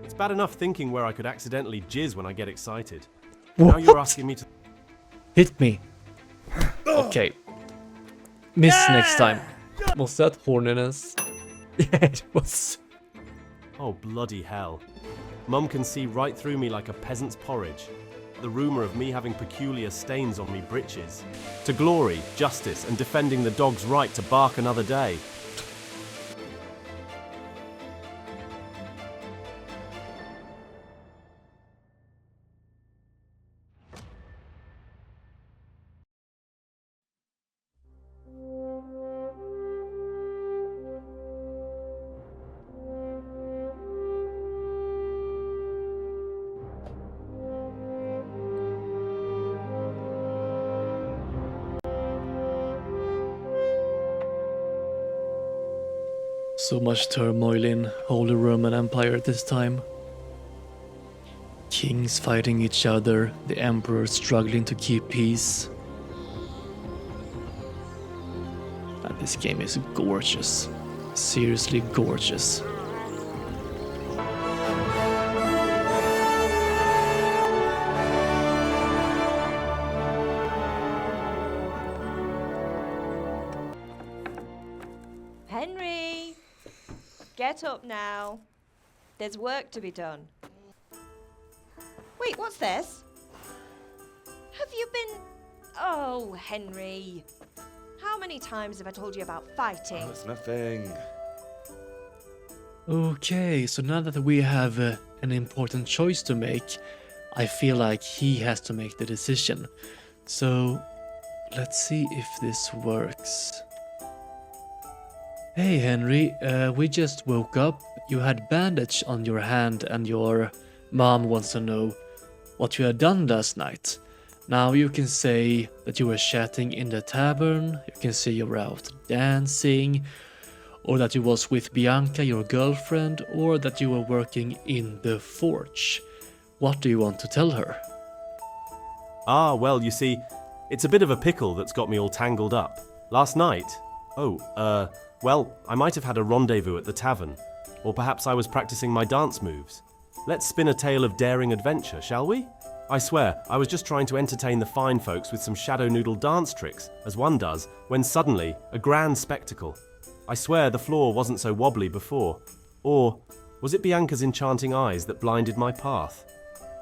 It's bad enough thinking where I could accidentally jizz when I get excited. What? Now you're asking me to... Hit me. Okay. Miss next time. Was that horniness? Yeah, it was. Oh, bloody hell. Mum can see right through me like a peasant's porridge. The rumour of me having peculiar stains on me breeches. To glory, justice, and defending the dog's right to bark another day. So much turmoil in Holy Roman Empire at this time. Kings fighting each other, the emperor struggling to keep peace. And this game is gorgeous. Seriously gorgeous. Henry! Get up now. There's work to be done. Wait, what's this? Have you been... Oh, Henry. How many times have I told you about fighting? Oh, it's nothing. Okay, so now that we have an important choice to make, I feel like he has to make the decision. So, let's see if this works. Hey Henry, we just woke up. You had bandage on your hand and your mom wants to know what you had done last night. Now you can say that you were chatting in the tavern, you can say you were out dancing, or that you was with Bianca, your girlfriend, or that you were working in the forge. What do you want to tell her? Ah, well, you see, it's a bit of a pickle that's got me all tangled up. Last night... well, I might have had a rendezvous at the tavern. Or perhaps I was practicing my dance moves. Let's spin a tale of daring adventure, shall we? I swear, I was just trying to entertain the fine folks with some shadow noodle dance tricks, as one does, when suddenly, a grand spectacle. I swear the floor wasn't so wobbly before. Or, was it Bianca's enchanting eyes that blinded my path?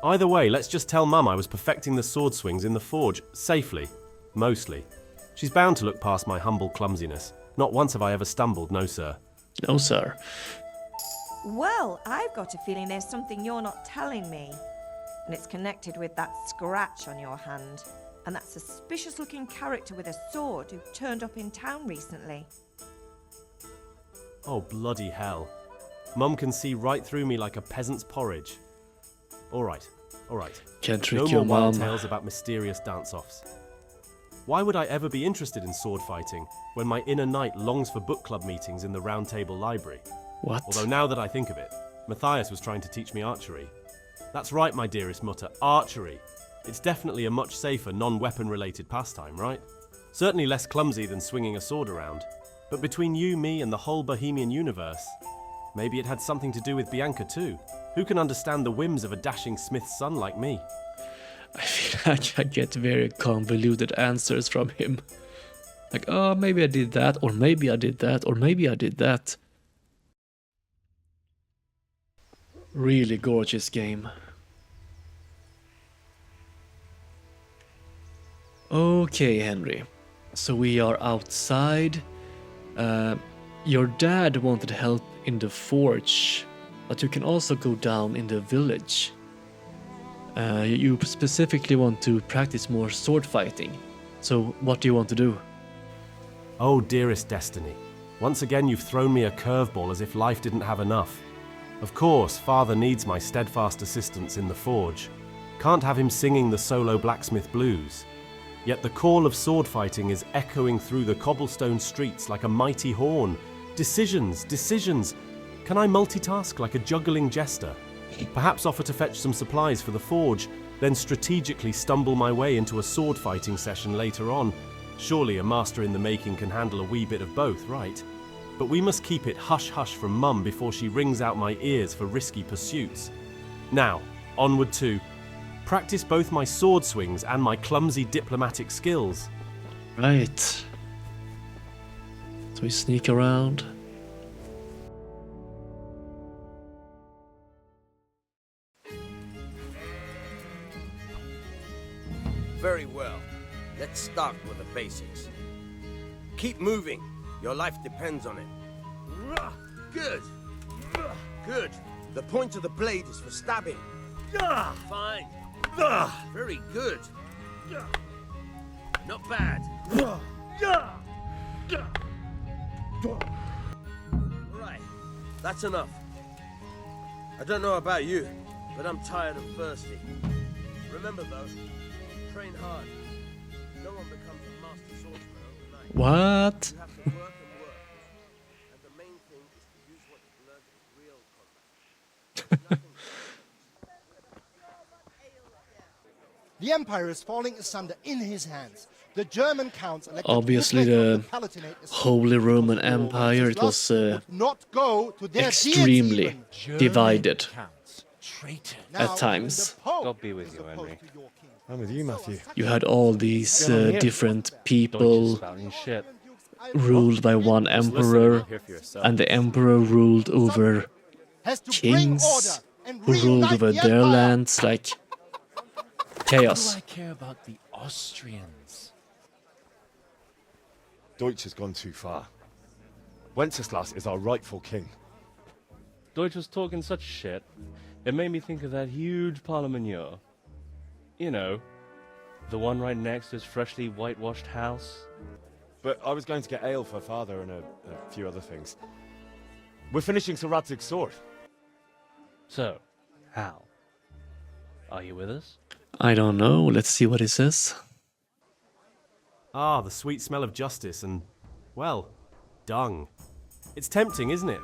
Either way, let's just tell Mum I was perfecting the sword swings in the forge, safely. Mostly. She's bound to look past my humble clumsiness. Not once have I ever stumbled, no sir. No sir. Well, I've got a feeling there's something you're not telling me. And it's connected with that scratch on your hand. And that suspicious-looking character with a sword who turned up in town recently. Oh, bloody hell. Mum can see right through me like a peasant's porridge. All right. Can't trick No your more wild mom. tales about mysterious dance-offs. Why would I ever be interested in sword fighting when my inner knight longs for book club meetings in the Round Table Library? What? Although now that I think of it, Matthias was trying to teach me archery. That's right, my dearest Mutter, archery. It's definitely a much safer, non-weapon related pastime, right? Certainly less clumsy than swinging a sword around. But between you, me, and the whole Bohemian universe, maybe it had something to do with Bianca too. Who can understand the whims of a dashing smith's son like me? I feel like I get very convoluted answers from him. Like, oh, maybe I did that, or maybe I did that, or maybe I did that. Really gorgeous game. Okay, Henry. So we are outside. Your dad wanted help in the forge, but you can also go down in the village. You specifically want to practice more sword fighting. So what do you want to do? Oh, dearest Destiny. Once again you've thrown me a curveball as if life didn't have enough. Of course, Father needs my steadfast assistance in the forge. Can't have him singing the solo blacksmith blues. Yet the call of sword fighting is echoing through the cobblestone streets like a mighty horn. Decisions, decisions. Can I multitask like a juggling jester? Perhaps offer to fetch some supplies for the forge, then strategically stumble my way into a sword fighting session later on. Surely a master in the making can handle a wee bit of both, right? but we must keep it hush-hush from Mum before she wrings out my ears for risky pursuits. Now, onward to practice both my sword swings and my clumsy diplomatic skills. Right. So we sneak around. Very well. Let's start with the basics. Keep moving. Your life depends on it. Good. Good. The point of the blade is for stabbing. Fine. Very good. Not bad. Right. That's enough. I don't know about you, but I'm tired and thirsty. Remember though, train hard. No one becomes a master swordsman overnight. What? You have to work and work. And the main thing is to use what you've learned in real combat. The Empire is falling asunder in his hands. The German counts elected Obviously, Rupert of the Palatinate is Holy Roman because the war Empire, it was would not go to their extremely deeds even. divided Now, at times. the Pope God be with is you, opposed Henry. to your king. I'm with you, Matthew. You had all these different Deutsch people spouting shit. ruled by one emperor, Hear for yourself. and the emperor ruled over Has to bring kings order and who ruled reunite over the their Empire. lands, like chaos. care about the Austrians? Deutsch has gone too far. Wenceslas is our rightful king. Deutsch was talking such shit, it made me think of that huge parliament. You know, the one right next to his freshly whitewashed house. But I was going to get ale for father and a few other things. We're finishing Sir Radzig's sword. So, Hal, are you with us? I don't know. Let's see what it says. Ah, the sweet smell of justice and, well, dung. It's tempting, isn't it?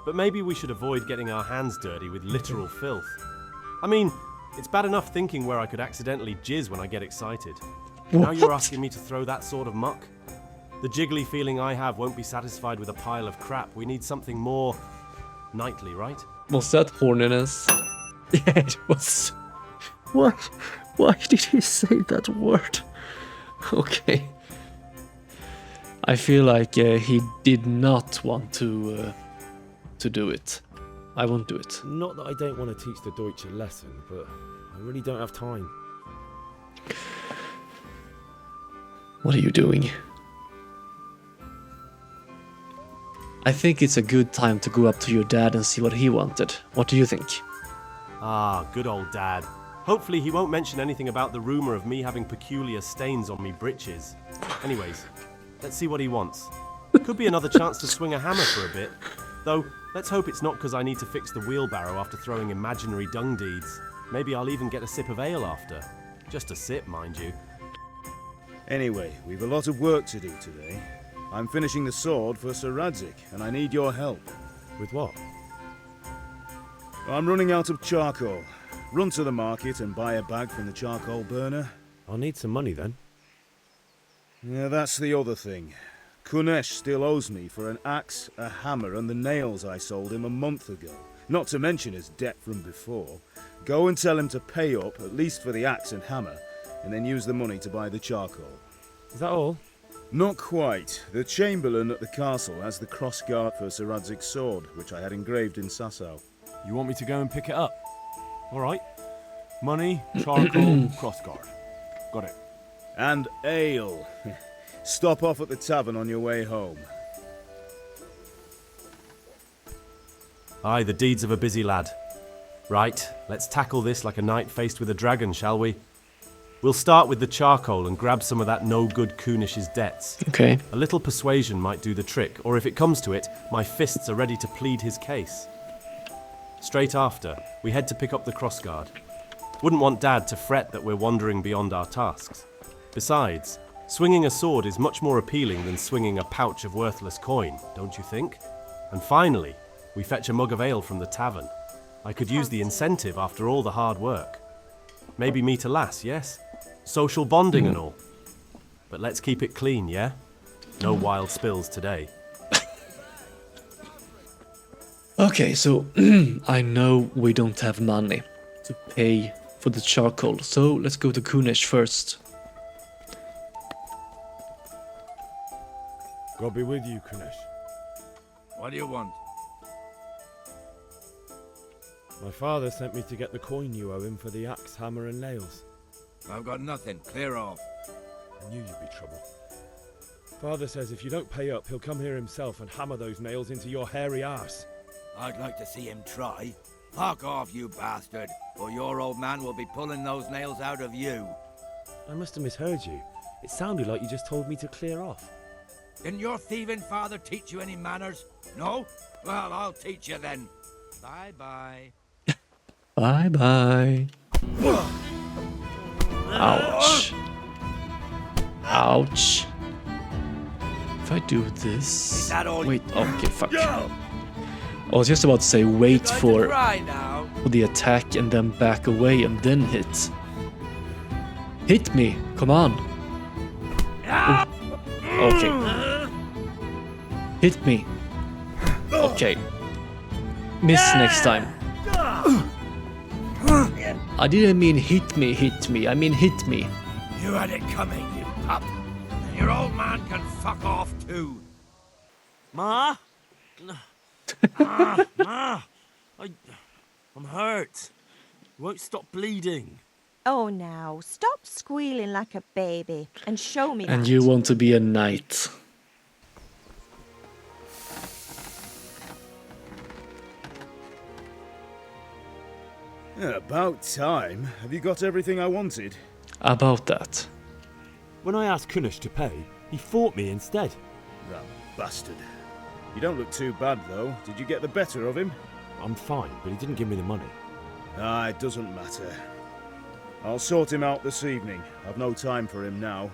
But maybe we should avoid getting our hands dirty with literal filth. I mean, it's bad enough thinking where I could accidentally jizz when I get excited. Now you're asking me to throw that sort of muck? The jiggly feeling I have won't be satisfied with a pile of crap. We need something more knightly, right? Was that horniness? Yeah, it was. What? Why did he say that word? Okay. I feel like he did not want to do it. I won't do it. Not that I don't want to teach the Deutsch a lesson, but I really don't have time. What are you doing? I think it's a good time to go up to your dad and see what he wanted. What do you think? Ah, good old Dad. Hopefully he won't mention anything about the rumor of me having peculiar stains on me breeches. Anyways, let's see what he wants. Could be another chance to swing a hammer for a bit. Though, let's hope it's not because I need to fix the wheelbarrow after throwing imaginary dung deeds. Maybe I'll even get a sip of ale after. Just a sip, mind you. Anyway, we've a lot of work to do today. I'm finishing the sword for Sir Radzig, and I need your help. With what? I'm running out of charcoal. Run to the market and buy a bag from the charcoal burner. I'll need some money then. Yeah, that's the other thing. Kunesh still owes me for an axe, a hammer, and the nails I sold him a month ago. Not to mention his debt from before. Go and tell him to pay up, at least for the axe and hammer, and then use the money to buy the charcoal. Is that all? Not quite. The Chamberlain at the castle has the crossguard for Sir Radzig's sword, which I had engraved in Sasau. You want me to go and pick it up? All right. Money, charcoal, crossguard. Got it. And ale. Stop off at the tavern on your way home. Aye, the deeds of a busy lad. Right, let's tackle this like a knight faced with a dragon, shall we? We'll start with the charcoal and grab some of that no-good Kunish's debts. Okay. A little persuasion might do the trick, or if it comes to it, my fists are ready to plead his case. Straight after, we head to pick up the crossguard. Wouldn't want Dad to fret that we're wandering beyond our tasks. Besides, swinging a sword is much more appealing than swinging a pouch of worthless coin, don't you think? And finally, we fetch a mug of ale from the tavern. I could use the incentive after all the hard work. Maybe meet a lass, yes? Social bonding and all. But let's keep it clean, yeah? No wild spills today. Okay, so I know we don't have money to pay for the charcoal, so let's go to Kunesh first. God be with you, Kunesh. What do you want? My father sent me to get the coin you owe him for the axe, hammer, and nails. I've got nothing. Clear off. I knew you'd be trouble. Father says if you don't pay up, he'll come here himself and hammer those nails into your hairy arse. I'd like to see him try. Fuck off, you bastard, or your old man will be pulling those nails out of you. I must have misheard you. It sounded like you just told me to clear off. Didn't your thieving father teach you any manners? No? Well, I'll teach you then. Bye-bye. Bye-bye. Ouch. Ouch. If I do this... Is that all? Wait, okay, fuck. I was just about to say wait for the attack and then back away and then hit. Hit me, come on. Ooh. Okay. Hit me. Okay. Miss next time. I didn't mean hit me. I mean hit me. You had it coming, you pup. And your old man can fuck off too. Ma? Ma! I'm hurt. You won't stop bleeding. Oh, now, stop squealing like a baby and show me And that. you want to be a knight. About time. Have you got everything I wanted? About that. When I asked Kunesh to pay, he fought me instead. That bastard. You don't look too bad, though. Did you get the better of him? I'm fine, but he didn't give me the money. Ah, it doesn't matter. I'll sort him out this evening. I've no time for him now.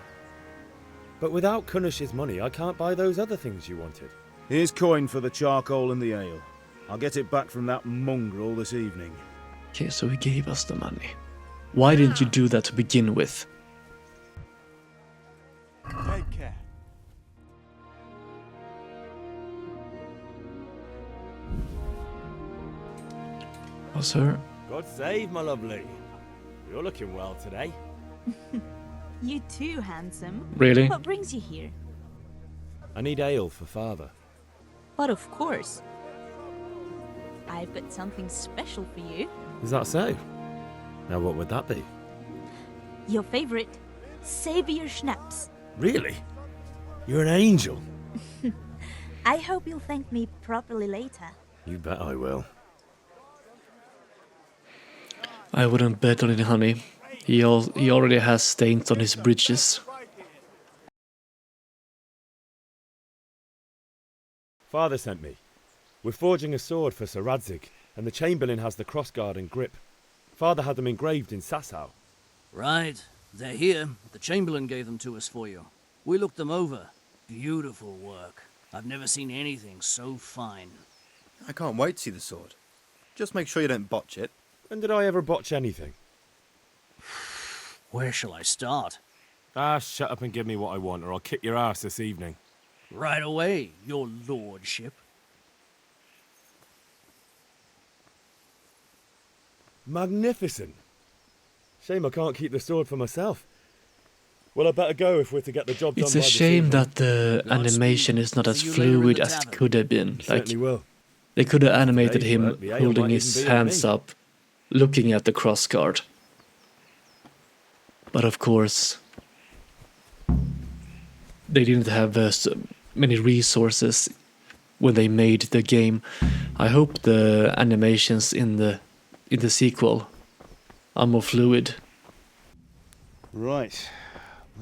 But without Kunesh's money, I can't buy those other things you wanted. Here's coin for the charcoal and the ale. I'll get it back from that mongrel this evening. Okay, so he gave us the money. Why didn't you do that to begin with? Take care. Oh, sir. God save, my lovely. You're looking well today. You too, handsome. Really? What brings you here? I need ale for father. But of course. I've got something special for you. Is that so? Now what would that be? Your favorite, Savior Schnapps. Really? You're an angel. I hope you'll thank me properly later. You bet I will. I wouldn't bet on it, honey. He already has stains on his bridges. Father sent me. We're forging a sword for Sir Radzig, and the Chamberlain has the crossguard and grip. Father had them engraved in Sasau. Right. They're here. The Chamberlain gave them to us for you. We looked them over. Beautiful work. I've never seen anything so fine. I can't wait to see the sword. Just make sure you don't botch it. When did I ever botch anything? Where shall I start? Ah, shut up and give me what I want, or I'll kick your ass this evening. Right away, your lordship. Magnificent. Shame I can't keep the sword for myself. Well, I better go if we're to get the job done. It's a shame that the animation is not as fluid as it could have been. Like, Certainly will. they could have animated Hey, him but the ale holding might his even be on hands me. up, looking at the crossguard. But of course, they didn't have so many resources when they made the game. I hope the animations in the sequel are more fluid. Right.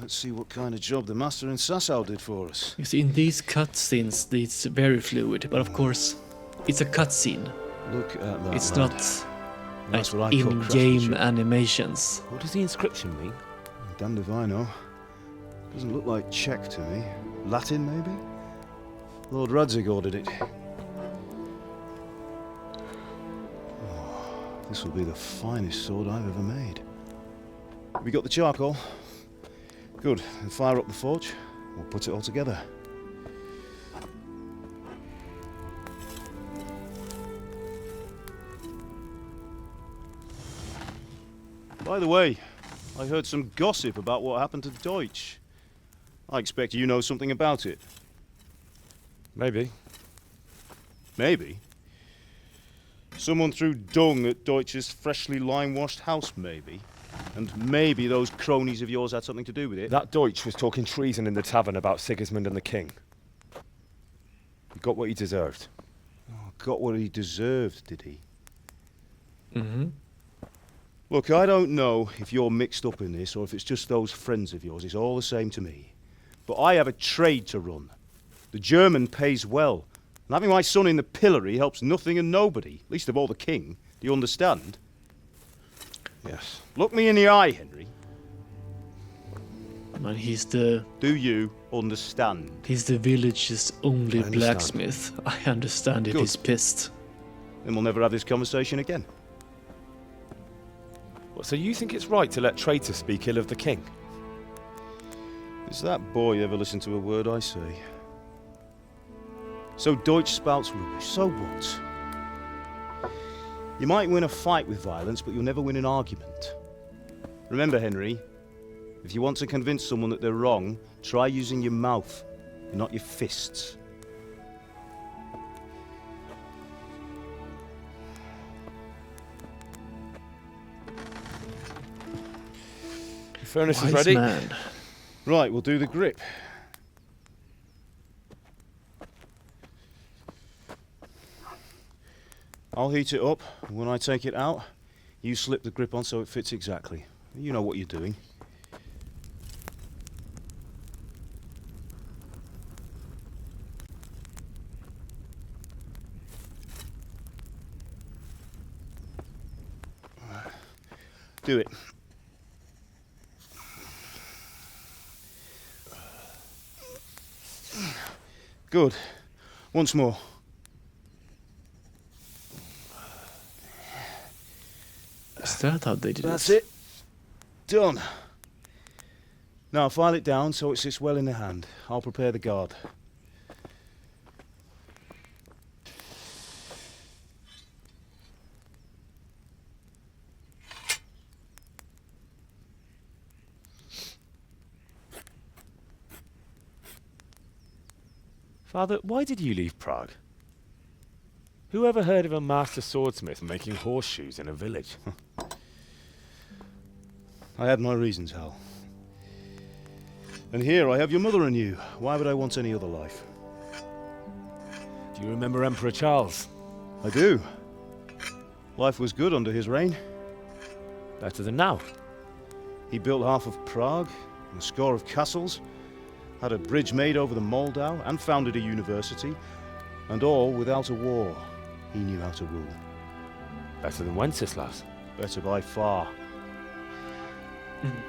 Let's see what kind of job the master in Sasau did for us. You see, in these cutscenes, it's very fluid, but of course, it's a cutscene. Look at that. It's lad. not like That's what I call in-game craftsmanship. animations. What does the inscription mean? Damned if I know. Doesn't look like Czech to me. Latin, maybe? Lord Radzig ordered it. Oh, this will be the finest sword I've ever made. Have we got the charcoal? Good. Then fire up the forge. We'll put it all together. By the way, I heard some gossip about what happened to Deutsch. I expect you know something about it. Maybe. Maybe? Someone threw dung at Deutsch's freshly lime-washed house, maybe? And maybe those cronies of yours had something to do with it? That Deutsch was talking treason in the tavern about Sigismund and the king. He got what he deserved. Oh, got what he deserved, did he? Mm-hmm. Look, I don't know if you're mixed up in this or if it's just those friends of yours. It's all the same to me. But I have a trade to run. The German pays well. And having my son in the pillory helps nothing and nobody, least of all the king. Do you understand? Yes. Look me in the eye, Henry. Man, he's the Do you understand? village's only I understand. blacksmith. I understand if Good. he's pissed. Then we'll never have this conversation again. What, so you think it's right to let traitors speak ill of the king? Does that boy ever listen to a word I say? So Deutsch spouts rubbish, so what? You might win a fight with violence, but you'll never win an argument. Remember, Henry, if you want to convince someone that they're wrong, try using your mouth, and not your fists. The furnace is Wise ready. man. Right, we'll do the grip. I'll heat it up, and when I take it out, you slip the grip on so it fits exactly. You know what you're doing. Do it. Good. Once more. Is that how they did That's it? it. Done. Now file it down so it sits well in the hand. I'll prepare the guard. Father, why did you leave Prague? Who ever heard of a master swordsmith making horseshoes in a village? I had my reasons, Hal. And here I have your mother and you. Why would I want any other life? Do you remember Emperor Charles? I do. Life was good under his reign. Better than now. He built half of Prague, and a score of castles, had a bridge made over the Moldau, and founded a university, and all without a war. He knew how to rule. Better than Wenceslas. Better by far.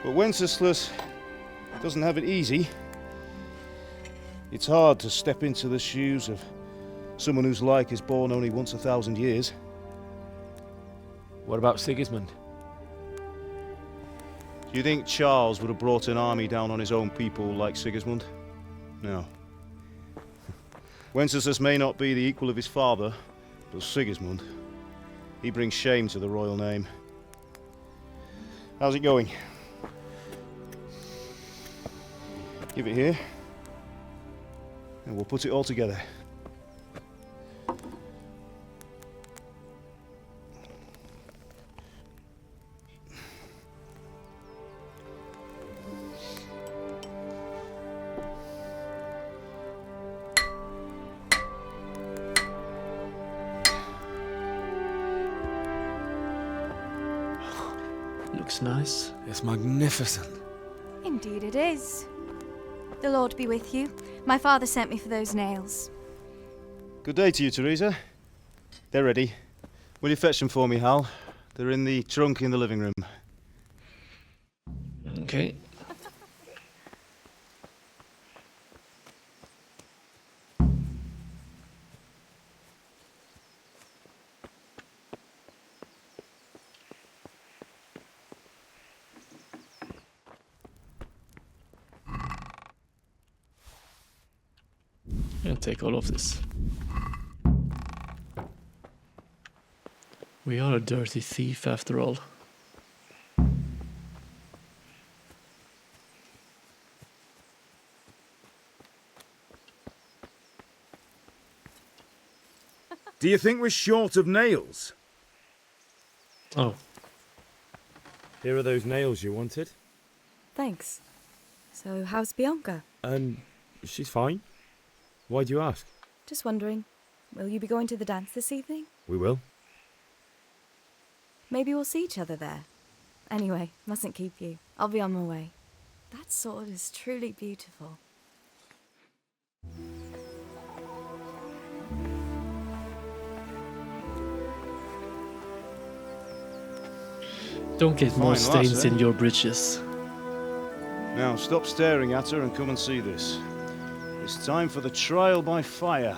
But Wenceslas doesn't have it easy. It's hard to step into the shoes of someone whose like is born only once 1,000 years. What about Sigismund? Do you think Charles would have brought an army down on his own people like Sigismund? No. Wenceslas may not be the equal of his father, but Sigismund, he brings shame to the royal name. How's it going? Give it here, and we'll put it all together. Looks nice. It's magnificent. Indeed it is. The Lord be with you. My father sent me for those nails. Good day to you, Teresa. They're ready. Will you fetch them for me, Hal? They're in the trunk in the living room. Okay. I'll take all of this. We are a dirty thief after all. Do you think we're short of nails? Oh. Here are those nails you wanted. Thanks. So, how's Bianca? She's fine. Why do you ask? Just wondering, will you be going to the dance this evening? We will. Maybe we'll see each other there. Anyway, mustn't keep you. I'll be on my way. That sword is truly beautiful. Don't get more Fine lass, stains eh? in your bridges. Now, stop staring at her and come and see this. It's time for the trial by fire.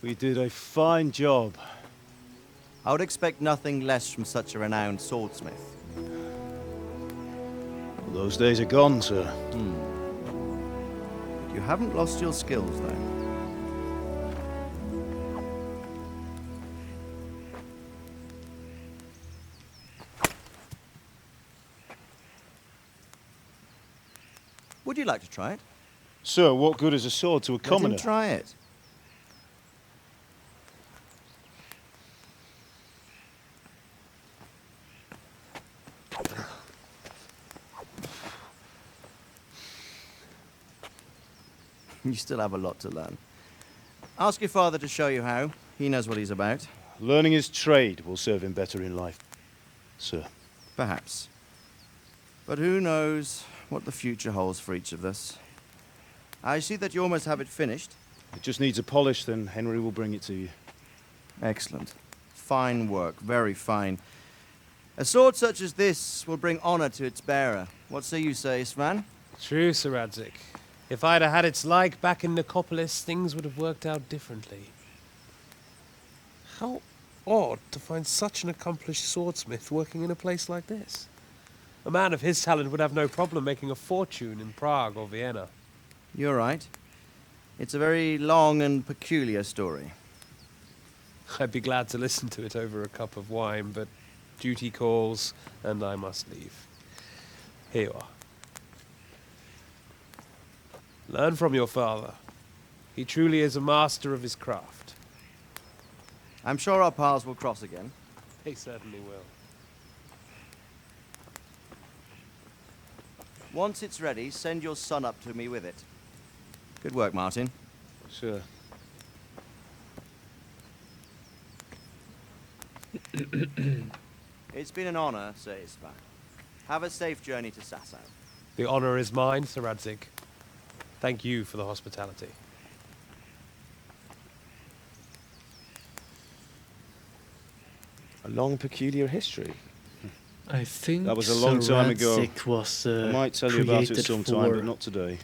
We did a fine job. I would expect nothing less from such a renowned swordsmith. Those days are gone, sir. You haven't lost your skills, though. Would you like to try it? Sir, what good is a sword to a commoner? Let him try it. You still have a lot to learn. Ask your father to show you how. He knows what he's about. Learning his trade will serve him better in life, sir. Perhaps. But who knows what the future holds for each of us. I see that you almost have it finished. It just needs a polish, then Henry will bring it to you. Excellent. Fine work, very fine. A sword such as this will bring honor to its bearer. What say you, Svan? True, Sir Radzik. If I'd have had its like back in Nicopolis, things would have worked out differently. How odd to find such an accomplished swordsmith working in a place like this. A man of his talent would have no problem making a fortune in Prague or Vienna. You're right. It's a very long and peculiar story. I'd be glad to listen to it over a cup of wine, but duty calls, and I must leave. Here you are. Learn from your father. He truly is a master of his craft. I'm sure our paths will cross again. They certainly will. Once it's ready, send your son up to me with it. Good work, Martin. Sure. It's been an honor, Sir Isvan. Have a safe journey to Sasau. The honor is mine, Sir Radzik. Thank you for the hospitality. A long, peculiar history. I think That was a long time ago. Radzik was I might tell you about it created sometime, for, but not today.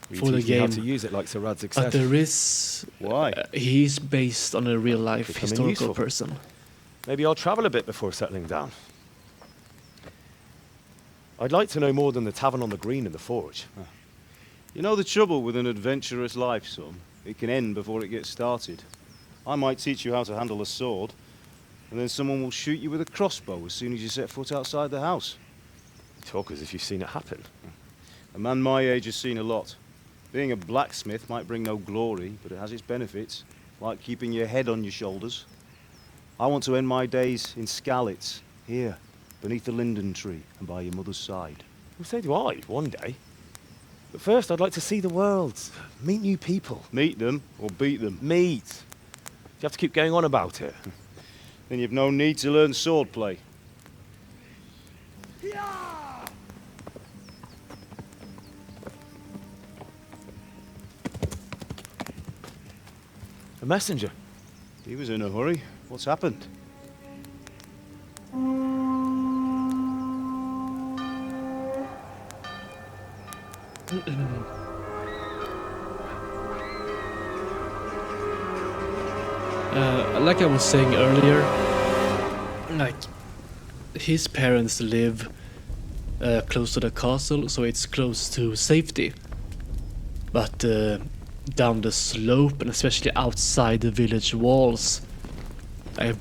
We for the teach you how game. to use it like Sir Radzik But said. there is... Why? He's based on a real-life Becoming historical useful. person. Maybe I'll travel a bit before settling down. I'd like to know more than the tavern on the green and the forge. You know the trouble with an adventurous life, son? It can end before it gets started. I might teach you how to handle a sword, and then someone will shoot you with a crossbow as soon as you set foot outside the house. You talk as if you've seen it happen. A man my age has seen a lot. Being a blacksmith might bring no glory, but it has its benefits, like keeping your head on your shoulders. I want to end my days in Skalitz, here, beneath the linden tree and by your mother's side. Well, so do I, one day. But first, I'd like to see the world, meet new people. Meet them or beat them? Meet. You have to keep going on about it. Then you've no need to learn swordplay. A messenger. He was in a hurry. What's happened? Like I was saying earlier, like his parents live close to the castle, so it's close to safety. But down the slope and especially outside the village walls.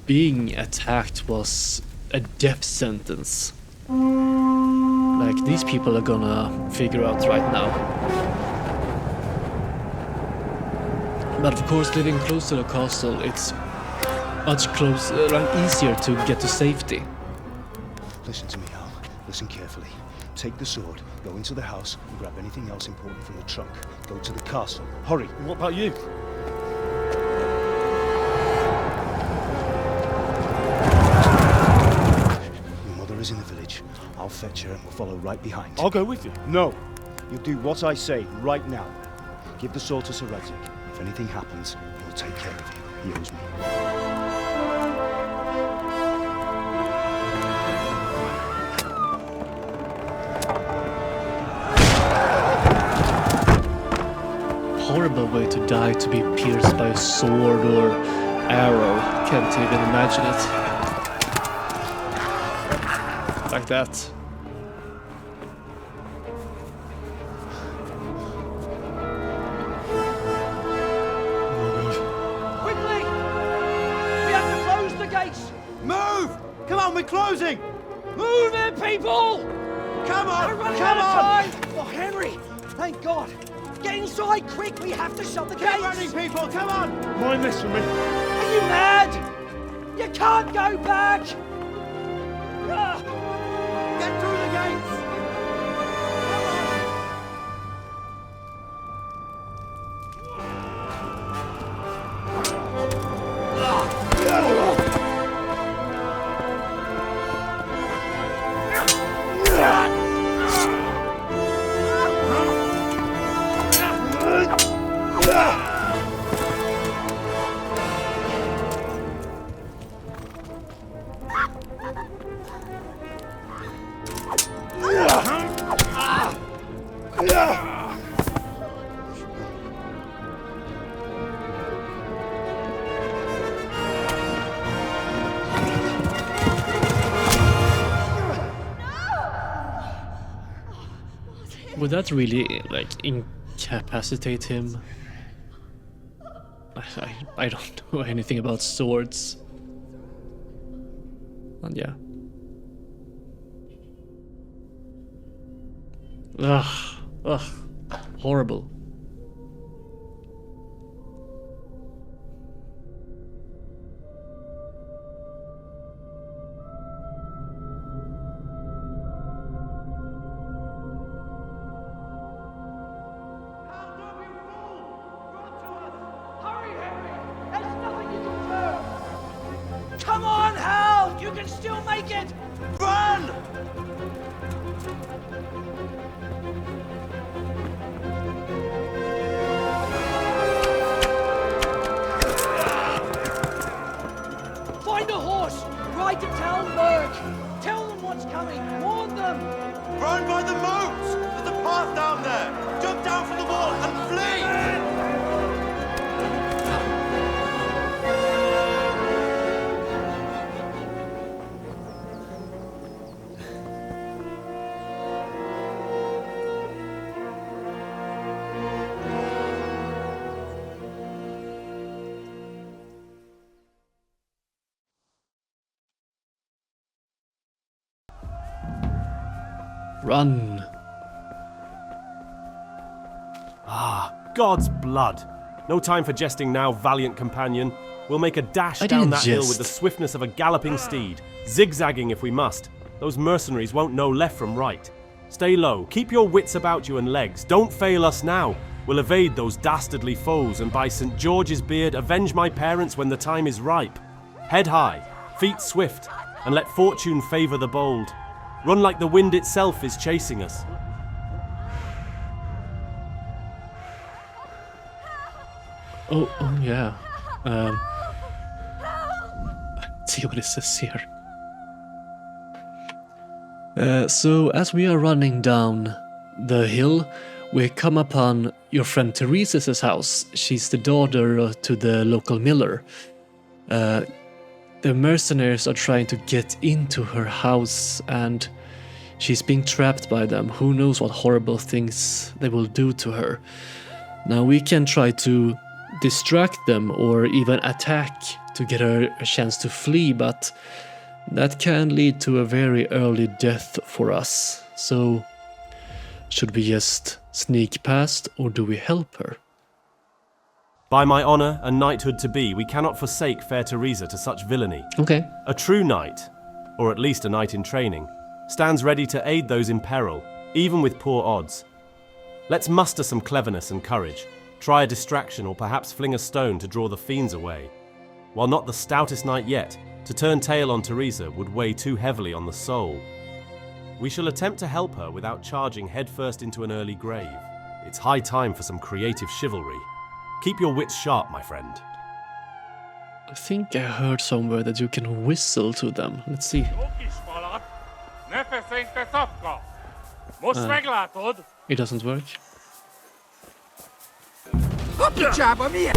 Being attacked was a death sentence. Like, these people are gonna figure out right now. But of course, living close to the castle, it's much closer and easier to get to safety. Listen to me, Hal. Listen carefully. Take the sword, go into the house, and grab anything else important from the trunk. Go to the castle. Hurry! What about you? Your mother is in the village. I'll fetch her and we'll follow right behind. I'll go with you. No! You do what I say right now. Give the sword to Sir Radzik. If anything happens, he'll take care of you. He owes me. Horrible way to die, to be pierced by a sword or arrow. Can't even imagine it. Like that. Quickly! We have to close the gates! Move! Come on, we're closing! Move it, people! Come on! We're running Come out on! of time! Oh, Henry! Thank God! Get inside, quick! We have to shut the Get gates! running, people! Come on! Mind this for me. Are you mad? You can't go back! Ah. Get through the gates! Would that really, like, incapacitate him? I don't know anything about swords. And yeah. Ugh. Horrible. Come on, Hal! You can still make it! Run! Find a horse! Ride to Talmberg! Tell them what's coming! Warn them! Run by the moat! There's a path down there! Jump down from the wall and flee! Run. Ah, God's blood. No time for jesting now, valiant companion. We'll make a dash down that hill with the swiftness of a galloping steed, zigzagging if we must. Those mercenaries won't know left from right. Stay low, keep your wits about you and legs. Don't fail us now. We'll evade those dastardly foes, and by St. George's beard, avenge my parents when the time is ripe. Head high, feet swift, and let fortune favour the bold. Run like the wind itself is chasing us. Oh yeah. Let's see what it says here. So as we are running down the hill, we come upon your friend Therese's house. She's the daughter to the local miller. The mercenaries are trying to get into her house and she's being trapped by them. Who knows what horrible things they will do to her. Now we can try to distract them or even attack to get a chance to flee, but that can lead to a very early death for us. So, should we just sneak past or do we help her? By my honour and knighthood to be, we cannot forsake fair Teresa to such villainy. Okay. A true knight, or at least a knight in training, stands ready to aid those in peril, even with poor odds. Let's muster some cleverness and courage, try a distraction or perhaps fling a stone to draw the fiends away. While not the stoutest knight yet, to turn tail on Teresa would weigh too heavily on the soul. We shall attempt to help her without charging headfirst into an early grave. It's high time for some creative chivalry. Keep your wits sharp, my friend. I think I heard somewhere that you can whistle to them. Let's see. It doesn't work.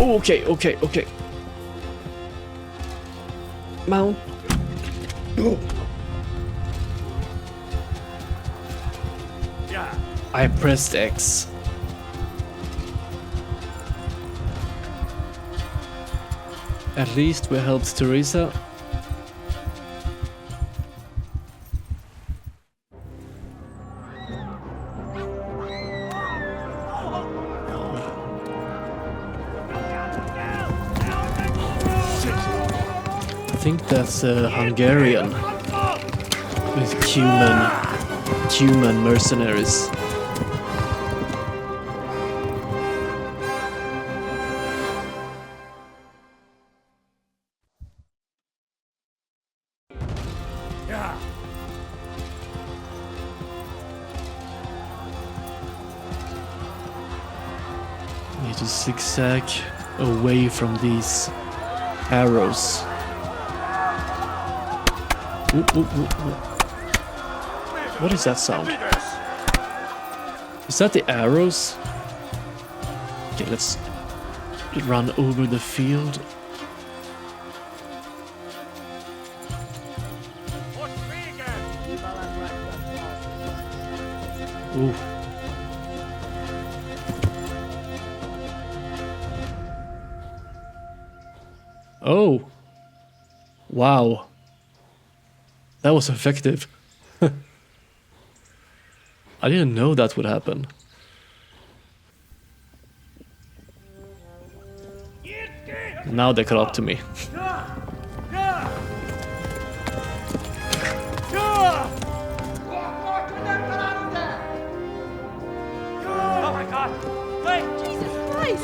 Oh, okay. Mount. I pressed X. At least we helped Teresa. I think that's Hungarian with Cuman mercenaries. Need to zigzag away from these arrows. Ooh. What is that sound? Is that the arrows? Okay, let's run over the field. Ooh. Oh. Wow. That was effective. I didn't know that would happen. Now they caught up to me. Oh my God! Wait! Jesus Christ!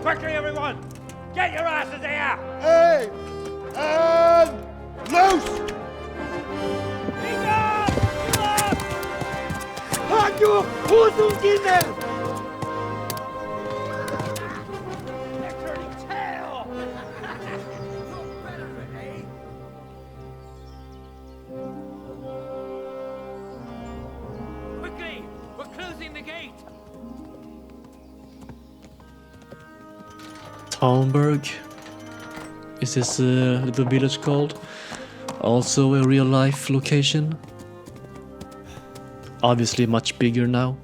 Quickly, everyone! Get your asses here! Hey! And loose! Hajo! Hosungine! They're turning tail! Quickly! We're closing the gate! Talmberg. Is this the village called? Also a real life location? Obviously much bigger now.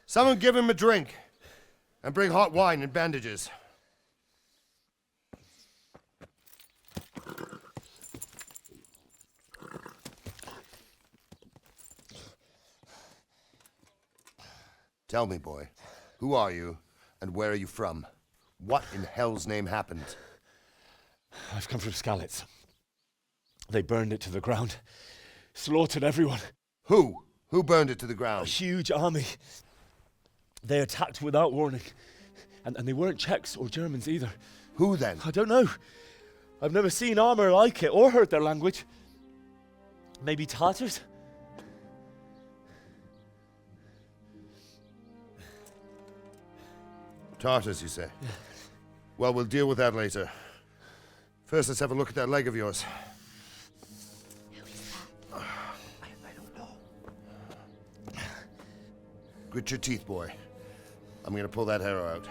Someone give him a drink. And bring hot wine and bandages. Tell me, boy, who are you, and where are you from? What in hell's name happened? I've come from Skalitz. They burned it to the ground. Slaughtered everyone. Who? Who burned it to the ground? A huge army. They attacked without warning. And they weren't Czechs or Germans either. Who then? I don't know. I've never seen armor like it or heard their language. Maybe Tatars? Tartars, you say? Well, we'll deal with that later. First, let's have a look at that leg of yours. I don't know. Grit your teeth, boy. I'm gonna pull that arrow out.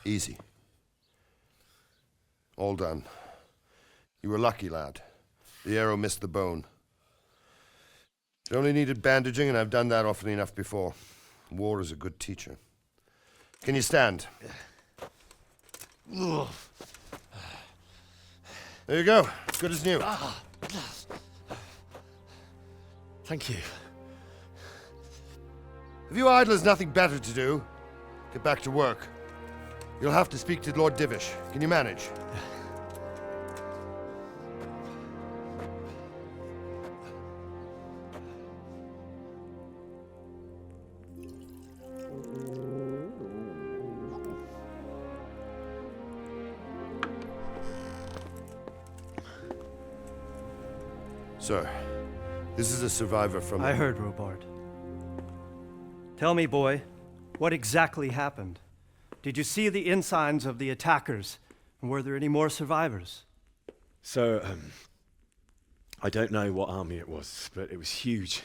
Easy. All done. You were lucky, lad. The arrow missed the bone. It only needed bandaging, and I've done that often enough before. War is a good teacher. Can you stand? There you go. Good as new. Thank you. If you idlers nothing better to do, get back to work. You'll have to speak to Lord Divish. Can you manage? Sir, this is a survivor from... I heard, Robard. Tell me, boy, what exactly happened? Did you see the ensigns of the attackers? And were there any more survivors? So, I don't know what army it was, but it was huge.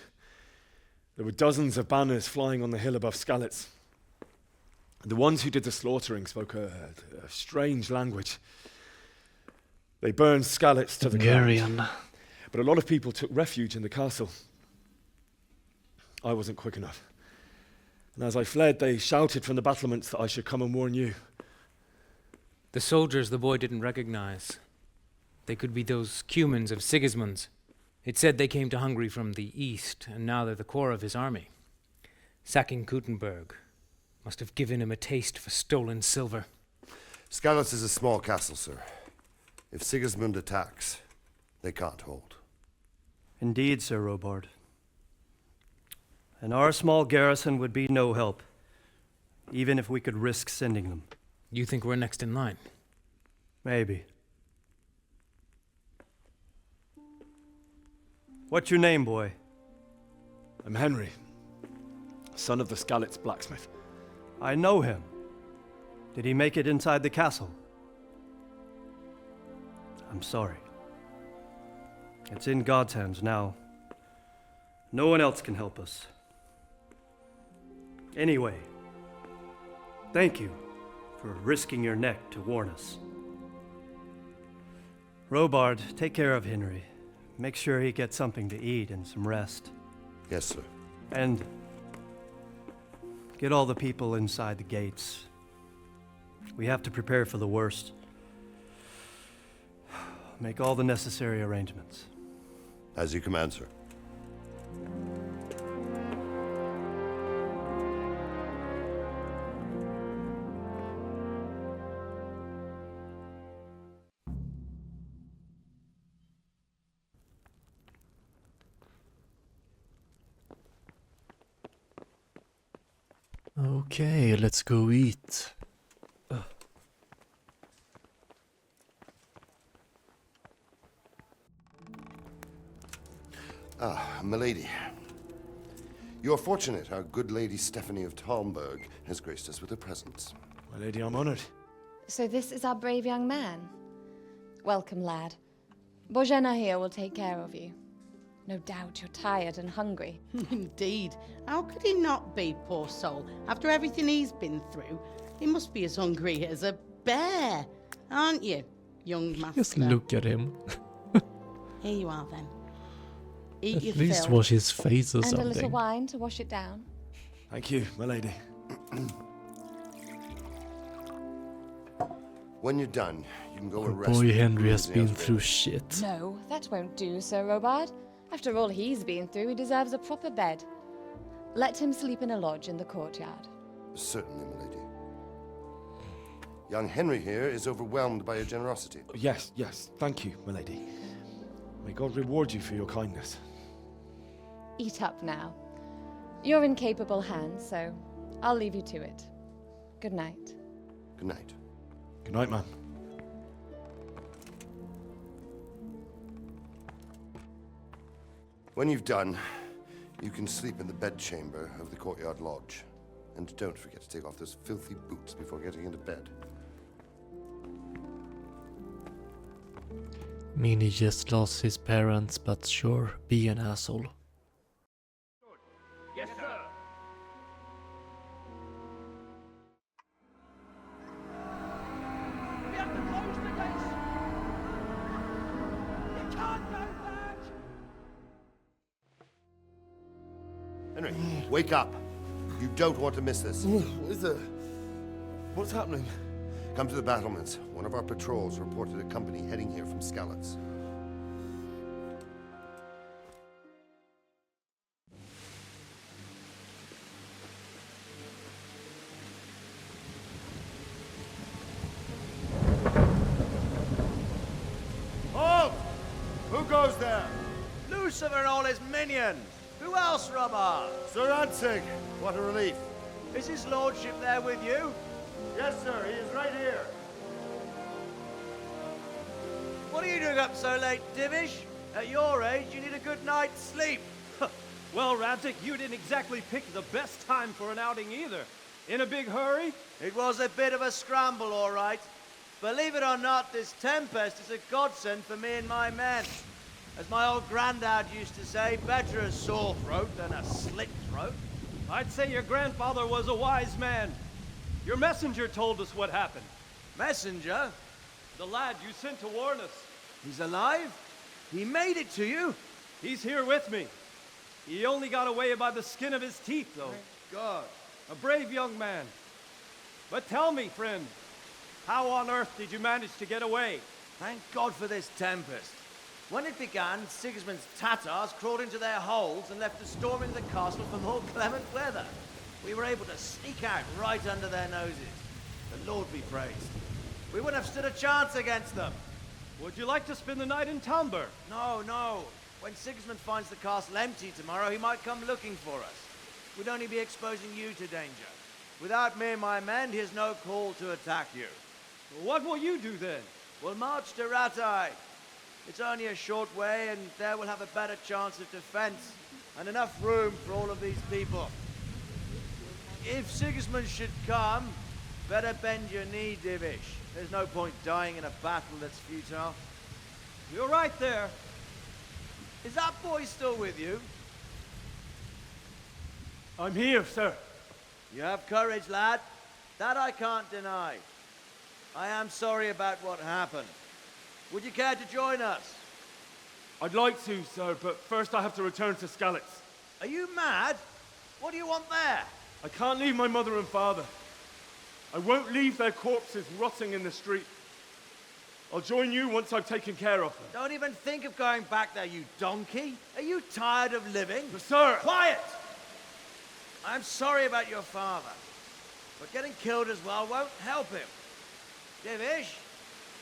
There were dozens of banners flying on the hill above Skalitz. The ones who did the slaughtering spoke a strange language. They burned Skalitz to the ground. But a lot of people took refuge in the castle. I wasn't quick enough. And as I fled, they shouted from the battlements that I should come and warn you. The soldiers the boy didn't recognize. They could be those Cumans of Sigismund's. It said they came to Hungary from the east, and now they're the core of his army. Sacking Talmberg must have given him a taste for stolen silver. Skalitz is a small castle, sir. If Sigismund attacks, they can't hold. Indeed, Sir Robard. And our small garrison would be no help, even if we could risk sending them. You think we're next in line? Maybe. What's your name, boy? I'm Henry, son of the Skalitz blacksmith. I know him. Did he make it inside the castle? I'm sorry. It's in God's hands now. No one else can help us. Anyway, thank you for risking your neck to warn us. Robard, take care of Henry. Make sure he gets something to eat and some rest. Yes, sir. And get all the people inside the gates. We have to prepare for the worst. Make all the necessary arrangements. As you command, sir. Okay, let's go eat. Ah, milady. You're fortunate our good lady Stephanie of Talmberg has graced us with her presence. My lady, I'm honored. So this is our brave young man. Welcome, lad. Bozhena here will take care of you. No doubt you're tired and hungry. Indeed. How could he not be, poor soul? After everything he's been through, he must be as hungry as a bear, aren't you, young master? Just look at him. Here you are, then. Eat your At least fill. wash his face or And something. a little wine to wash it down. Thank you, my lady. When you're done, you can go Our and rest. boy with Henry has Louisiana's been through village. shit. No, that won't do, Sir Robard. After all he's been through, he deserves a proper bed. Let him sleep in a lodge in the courtyard. Certainly, milady. Young Henry here is overwhelmed by your generosity. Yes, yes, thank you, my lady. May God reward you for your kindness. Eat up now. You're in capable hands, so I'll leave you to it. Good night. Good night. Good night, man. When you've done, you can sleep in the bedchamber of the courtyard lodge. And don't forget to take off those filthy boots before getting into bed. Mean he just lost his parents, but sure, be an asshole. Yes, sir. We have to close the gates. You can't go back. Henry, wake up. You don't want to miss this. What is it? What's happening? Come to the battlements. One of our patrols reported a company heading here from Skalitz. Halt! Who goes there? Lucifer and all his minions! Who else, Robber? Sir Ansig, what a relief. Is his lordship there with you? Yes, sir, he is right here. What are you doing up so late, Divish? At your age, you need a good night's sleep. Well, Radzik, you didn't exactly pick the best time for an outing either. In a big hurry? It was a bit of a scramble, all right. Believe it or not, this tempest is a godsend for me and my men. As my old granddad used to say, better a sore throat than a slit throat. I'd say your grandfather was a wise man. Your messenger told us what happened. Messenger? The lad you sent to warn us. He's alive? He made it to you? He's here with me. He only got away by the skin of his teeth, though. Thank God. A brave young man. But tell me, friend, how on earth did you manage to get away? Thank God for this tempest. When it began, Sigismund's Tatars crawled into their holes and left us storming the castle for more clement weather. We were able to sneak out right under their noses. The Lord be praised. We wouldn't have stood a chance against them. Would you like to spend the night in Talmberg? No, no. When Sigismund finds the castle empty tomorrow, he might come looking for us. We'd only be exposing you to danger. Without me and my men, he has no call to attack you. What will you do then? We'll march to Ratai. It's only a short way, and there we'll have a better chance of defense, and enough room for all of these people. If Sigismund should come, better bend your knee, Divish. There's no point dying in a battle that's futile. You're right there. Is that boy still with you? I'm here, sir. You have courage, lad. That I can't deny. I am sorry about what happened. Would you care to join us? I'd like to, sir, but first I have to return to Skalitz. Are you mad? What do you want there? I can't leave my mother and father. I won't leave their corpses rotting in the street. I'll join you once I've taken care of them. Don't even think of going back there, you donkey. Are you tired of living? But sir! Quiet! I'm sorry about your father, but getting killed as well won't help him. Divish,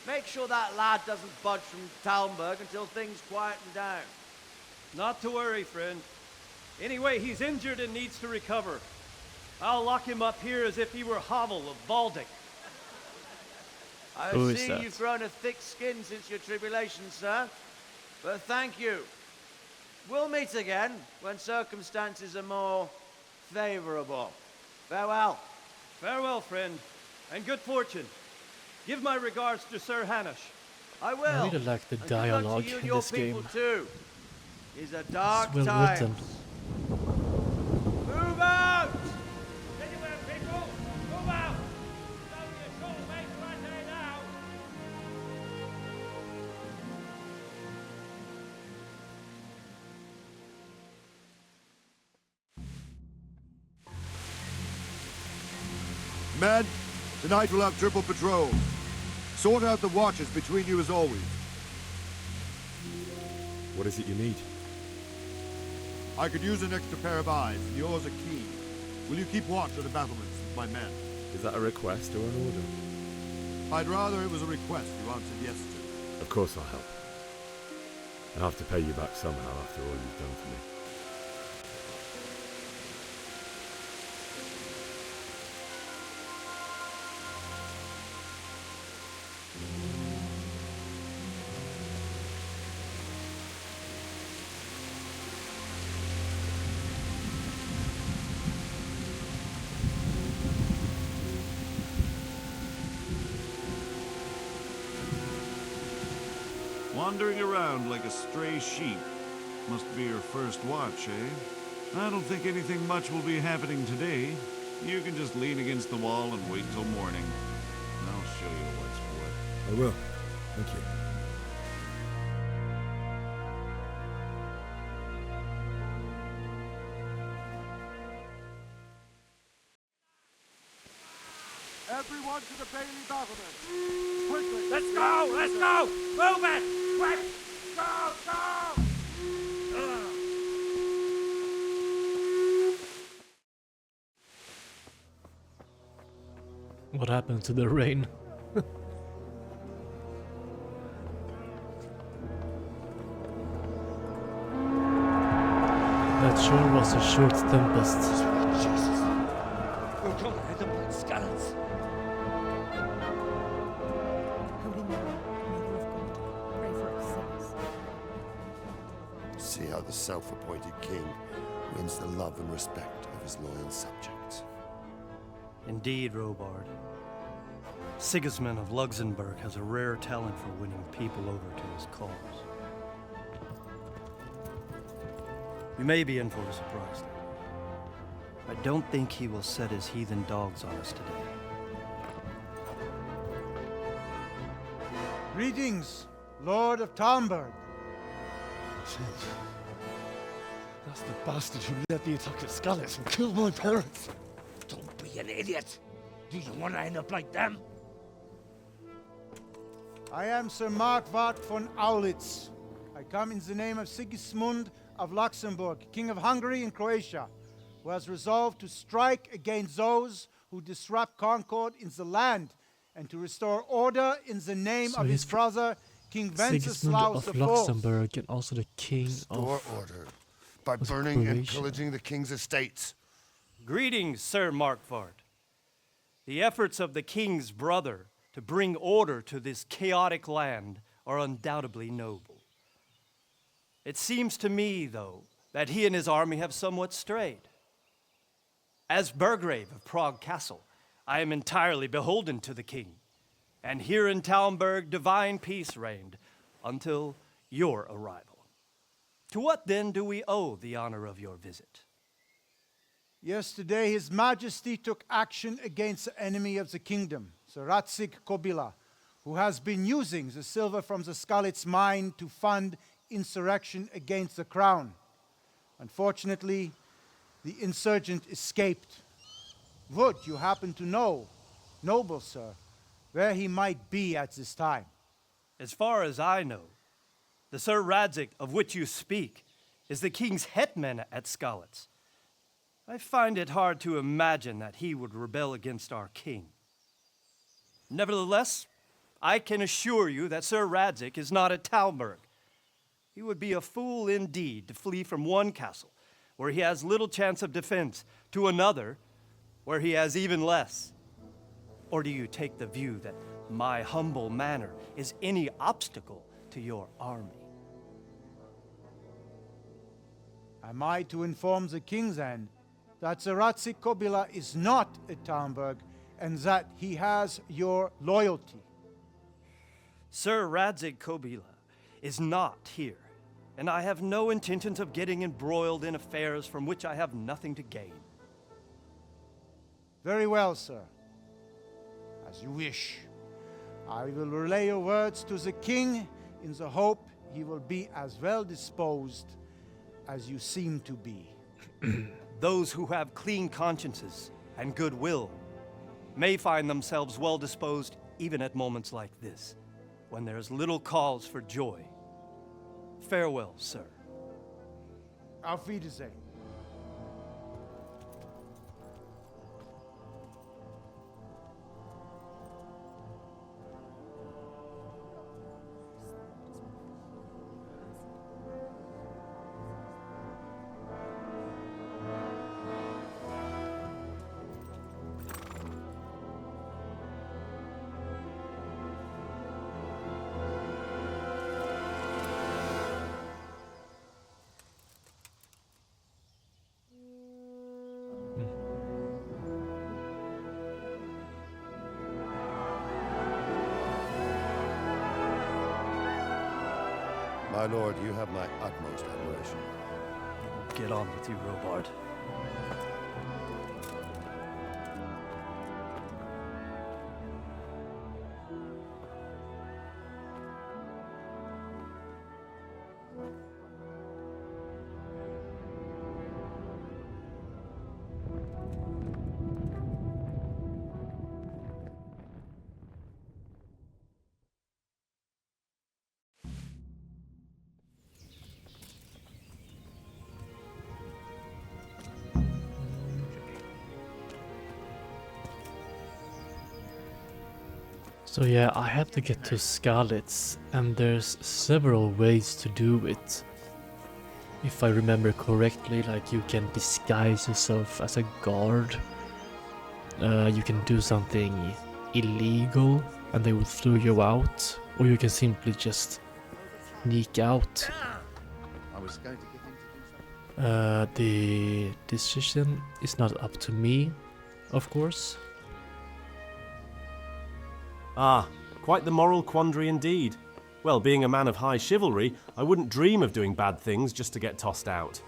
make sure that lad doesn't budge from Talmberg until things quieten down. Not to worry, friend. Anyway, he's injured and needs to recover. I'll lock him up here as if he were Havel of Baldic. I've seen you've grown a thick skin since your tribulation, sir. But thank you. We'll meet again when circumstances are more favorable. Farewell. Farewell, friend, and good fortune. Give my regards to Sir Hanush. I will. I really like the And good luck to dialogue you and in your this people game. too. It's a dark It's well time. written. Move out! Anywhere, people! Move out! It's only a short way to Rattay now! Men, tonight we'll have triple patrols. Sort out the watches between you as always. What is it you need? I could use an extra pair of eyes, and yours are keen. Will you keep watch of the battlements with my men? Is that a request or an order? I'd rather it was a request you answered yes to. Of course I'll help. I'll have to pay you back somehow after all you've done for me. Wandering around like a stray sheep. Must be your first watch, eh? I don't think anything much will be happening today. You can just lean against the wall and wait till morning. I'll show you what's what. I will. Thank you. Everyone to the Bailey battlement. Quickly. Let's go! Let's go! Move it! Quick! Go! Go! What happened to the rain? That sure was a short tempest. Jesus! We're coming at them like Skalitz. Holy Mary, Mother of God, pray for us sinners. See how the self-appointed king wins the love and respect of his loyal subjects. Indeed, Robard. Sigismund of Luxembourg has a rare talent for winning people over to his cause. We may be in for a surprise, though. I don't think he will set his heathen dogs on us today. Greetings, Lord of Talmberg. That's the bastard who led the attack at Skalitz and killed my parents. Don't be an idiot. Do you want to end up like them? I am Sir Markwart von Aulitz. I come in the name of Sigismund of Luxembourg, King of Hungary and Croatia, who has resolved to strike against those who disrupt concord in the land and to restore order in the name So of his he's brother, King Sigismund Wenceslaus of IV. Luxembourg and also the king Restore of order by was burning and Croatia. pillaging the king's estates. Greetings, Sir Markwart. The efforts of the king's brother to bring order to this chaotic land are undoubtedly noble. It seems to me, though, that he and his army have somewhat strayed. As Burgrave of Prague Castle, I am entirely beholden to the king, and here in Talmberg divine peace reigned until your arrival. To what then do we owe the honor of your visit? Yesterday, His Majesty took action against the enemy of the kingdom, Sir Radzig Kobyla, who has been using the silver from the Skalitz mine to fund insurrection against the crown. Unfortunately, the insurgent escaped. Would you happen to know, noble sir, where he might be at this time? As far as I know, the Sir Radzig of which you speak is the king's hetman at Skalitz. I find it hard to imagine that he would rebel against our king. Nevertheless, I can assure you that Sir Radzig is not at Talmberg. He would be a fool indeed to flee from one castle, where he has little chance of defense, to another, where he has even less. Or do you take the view that my humble manner is any obstacle to your army? Am I to inform the king then that Sir Radzig Kobyla is not at Talmberg and that he has your loyalty? Sir Radzig Kobyla is not here, and I have no intentions of getting embroiled in affairs from which I have nothing to gain. Very well, sir. As you wish. I will relay your words to the king in the hope he will be as well disposed as you seem to be. Those who have clean consciences and goodwill may find themselves well disposed even at moments like this, when there is little cause for joy. Farewell, sir. Auf Wiedersehen. My lord, you have my utmost admiration. Get on with you, Robard. So yeah, I have to get to Skalitz, and there's several ways to do it. If I remember correctly, like you can disguise yourself as a guard. You can do something illegal and they will throw you out, or you can simply just sneak out. I was going to get into The decision is not up to me, of course. Ah, quite the moral quandary indeed. Well, being a man of high chivalry, I wouldn't dream of doing bad things just to get tossed out.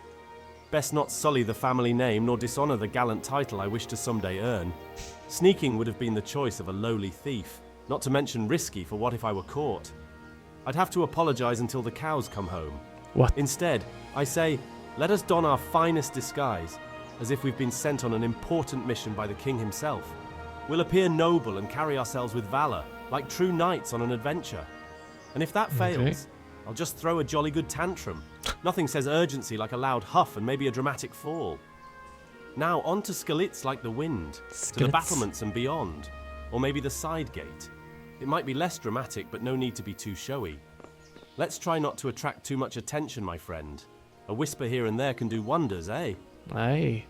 Best not sully the family name nor dishonour the gallant title I wish to someday earn. Sneaking would have been the choice of a lowly thief, not to mention risky for what if I were caught. I'd have to apologise until the cows come home. What? Instead, I say, let us don our finest disguise, as if we've been sent on an important mission by the king himself. We'll appear noble and carry ourselves with valour, like true knights on an adventure. And if that fails, I'll just throw a jolly good tantrum. Nothing says urgency like a loud huff and maybe a dramatic fall. Now on to Skalitz like the wind, to the battlements and beyond, or maybe the side gate. It might be less dramatic, but no need to be too showy. Let's try not to attract too much attention, my friend. A whisper here and there can do wonders, eh? Aye.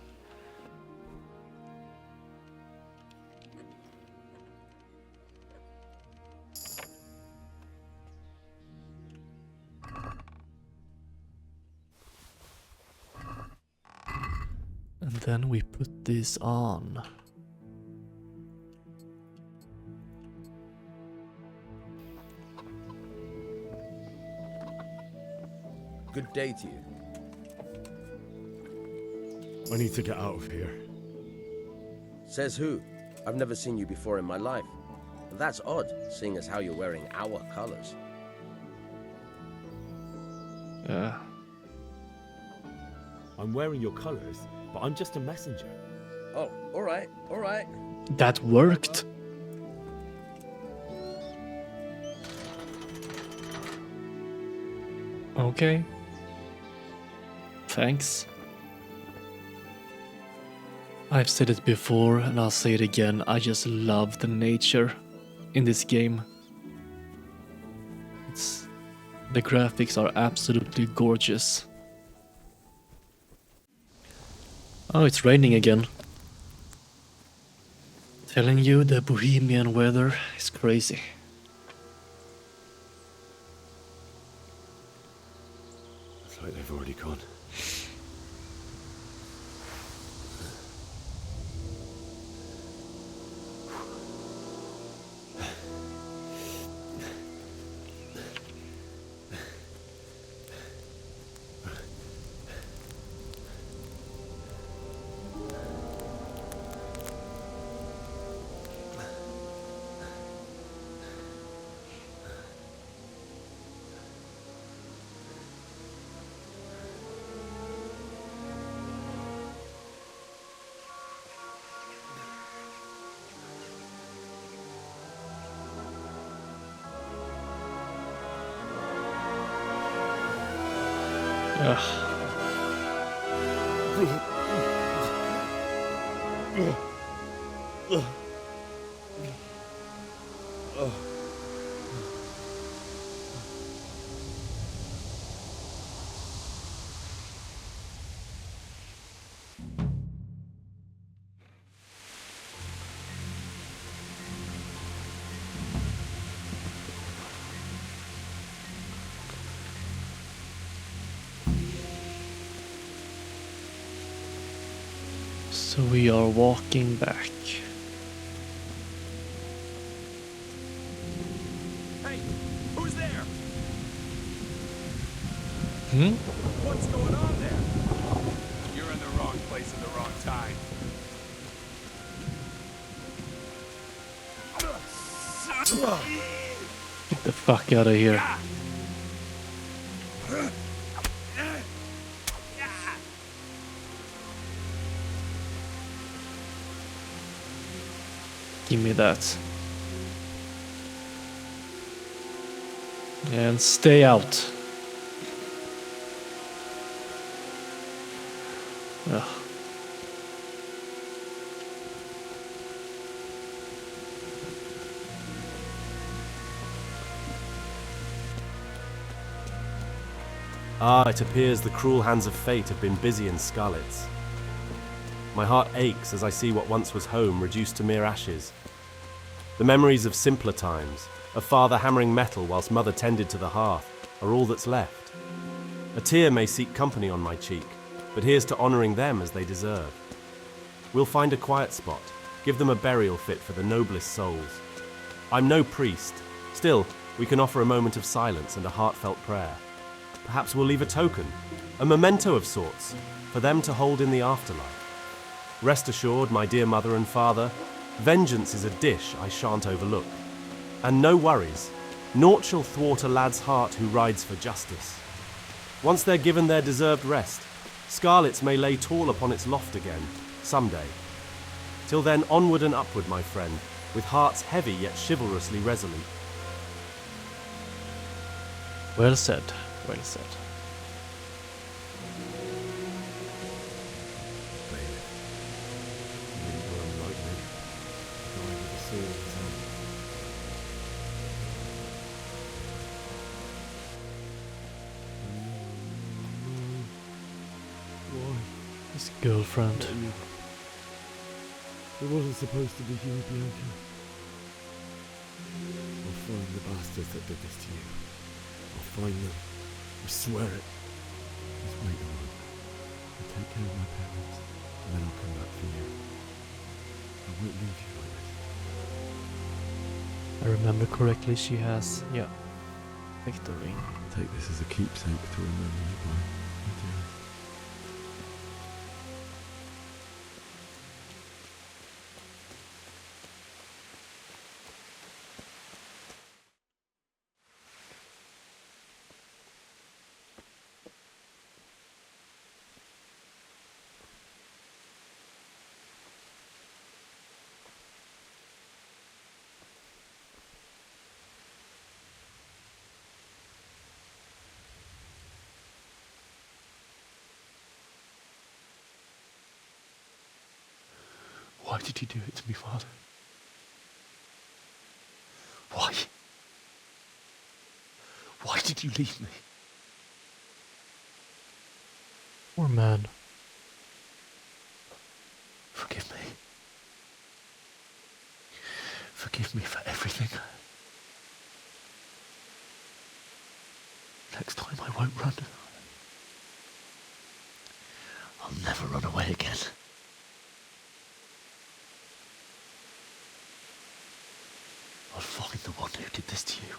And then we put this on. Good day to you. I need to get out of here. Says who? I've never seen you before in my life. That's odd, seeing as how you're wearing our colors. Yeah. I'm wearing your colors, but I'm just a messenger. Oh, all right. That worked. Okay. Thanks. I've said it before and I'll say it again, I just love the nature in this game. The graphics are absolutely gorgeous. Oh, it's raining again. Telling you, the Bohemian weather is crazy. It's like they've already gone. So we are walking back. Hey, who's there? What's going on there? You're in the wrong place at the wrong time. Get the fuck out of here. Give me that. And stay out. Ugh. Ah, it appears the cruel hands of fate have been busy in Skalitz. My heart aches as I see what once was home reduced to mere ashes. The memories of simpler times, of father hammering metal whilst mother tended to the hearth, are all that's left. A tear may seek company on my cheek, but here's to honouring them as they deserve. We'll find a quiet spot, give them a burial fit for the noblest souls. I'm no priest, still, we can offer a moment of silence and a heartfelt prayer. Perhaps we'll leave a token, a memento of sorts, for them to hold in the afterlife. Rest assured, my dear mother and father, vengeance is a dish I shan't overlook. And no worries, naught shall thwart a lad's heart who rides for justice. Once they're given their deserved rest, Skalitz may lay tall upon its loft again, someday. Till then, onward and upward, my friend, with hearts heavy yet chivalrously resolute. Well said, well said. His girlfriend. It wasn't supposed to be you, Bianca. I'll find the bastards that did this to you. I'll find them. I swear it. Just wait a moment. I'll take care of my parents, and then I'll come back for you. I won't leave you like this. I remember correctly, she has, yeah, victory. Take this as a keepsake to remember you by, my dear. Why did you do it to me, Father? Why? Why did you leave me? Poor man. Forgive me. Forgive me for everything. Next time I won't run. I'll never run away again. I'll find the one who did this to you.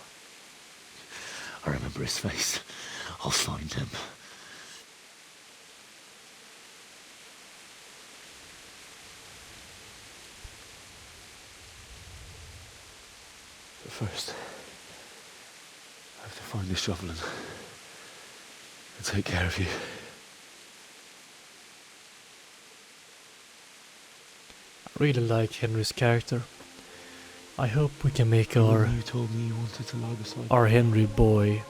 I remember his face. I'll find him. But first, I have to find the shovel and take care of you. I really like Henry's character. I hope we can make our Henry boy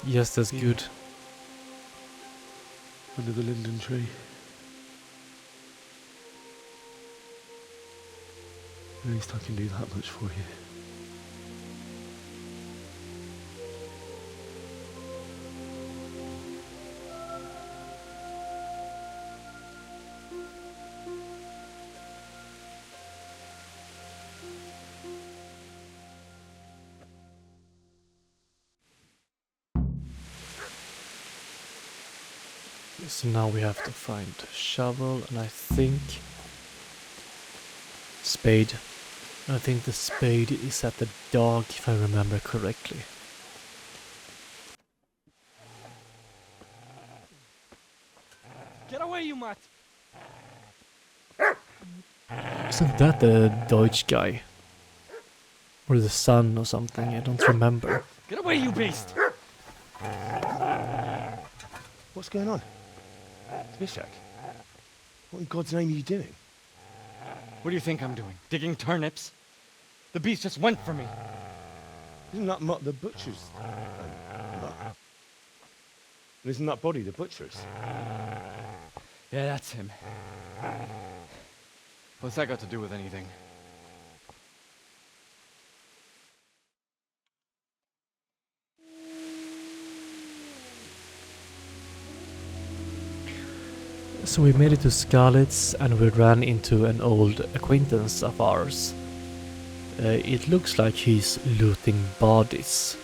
just as good. Under the linden tree. At least I can do that much for you. So now we have to find a shovel and I think spade. I think the spade is at the dog if I remember correctly. Isn't that the Deutsch guy? Or the son or something, I don't remember. Get away, you beast! What's going on? Zbyszek, what in God's name are you doing? What do you think I'm doing? Digging turnips? The beast just went for me. Isn't that Mutt the butcher's? Isn't that body the butcher's? Yeah, that's him. What's that got to do with anything? So we made it to Skalitz and we ran into an old acquaintance of ours. It looks like he's looting bodies.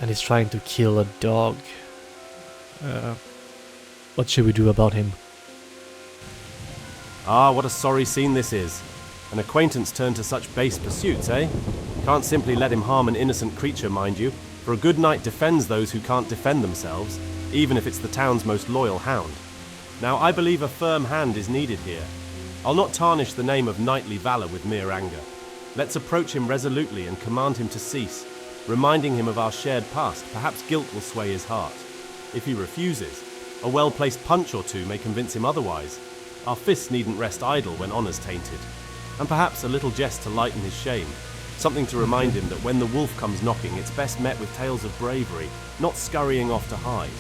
And he's trying to kill a dog. What should we do about him? Ah, what a sorry scene this is. An acquaintance turned to such base pursuits, eh? Can't simply let him harm an innocent creature, mind you, for a good knight defends those who can't defend themselves, even if it's the town's most loyal hound. Now, I believe a firm hand is needed here. I'll not tarnish the name of knightly valor with mere anger. Let's approach him resolutely and command him to cease. Reminding him of our shared past, perhaps guilt will sway his heart. If he refuses, a well-placed punch or two may convince him otherwise. Our fists needn't rest idle when honour's tainted. And perhaps a little jest to lighten his shame. Something to remind him that when the wolf comes knocking, it's best met with tales of bravery, not scurrying off to hide.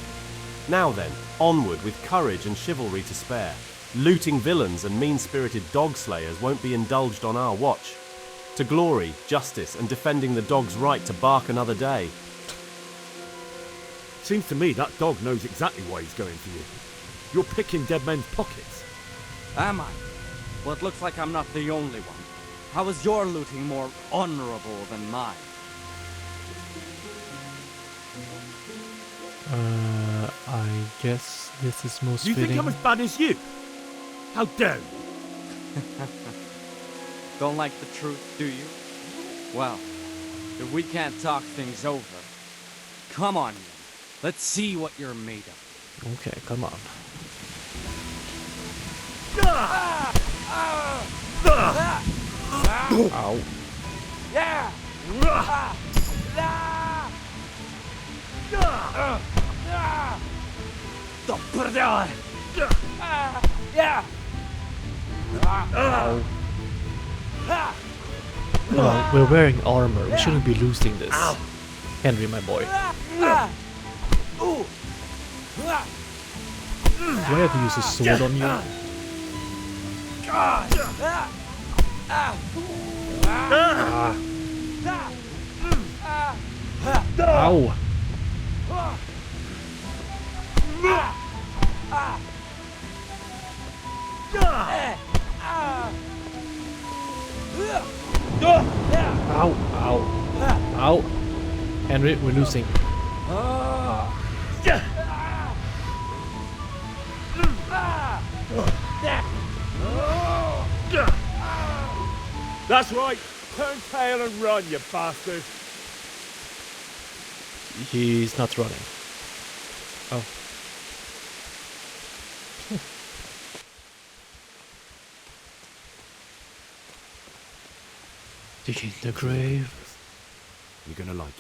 Now then, onward with courage and chivalry to spare. Looting villains and mean-spirited dog slayers won't be indulged on our watch. To glory, justice, and defending the dog's right to bark another day. Seems to me that dog knows exactly why he's going for you. You're picking dead men's pockets. Am I? Well, it looks like I'm not the only one. How is your looting more honorable than mine? I guess this is most You fitting. think I'm as bad as you? How dare you? Don't like the truth, do you? Well, if we can't talk things over, come on, you. Let's see what you're made of. Okay, come on. Ow. Yeah! Yeah! Ow. Come on, we're wearing armor. We shouldn't be losing this. Henry, my boy. Do I have to use a sword on you? Ow! Ow, ow, ow. Henry, we're losing. That's right. Turn tail and run, you bastard. He's not running. Oh. Digging the grave. You're gonna like it.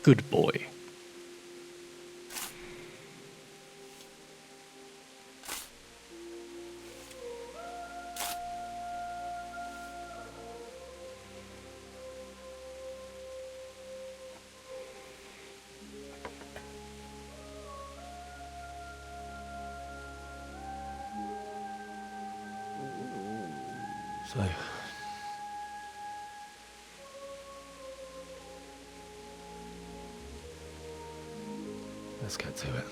Good boy. So, let's get to it.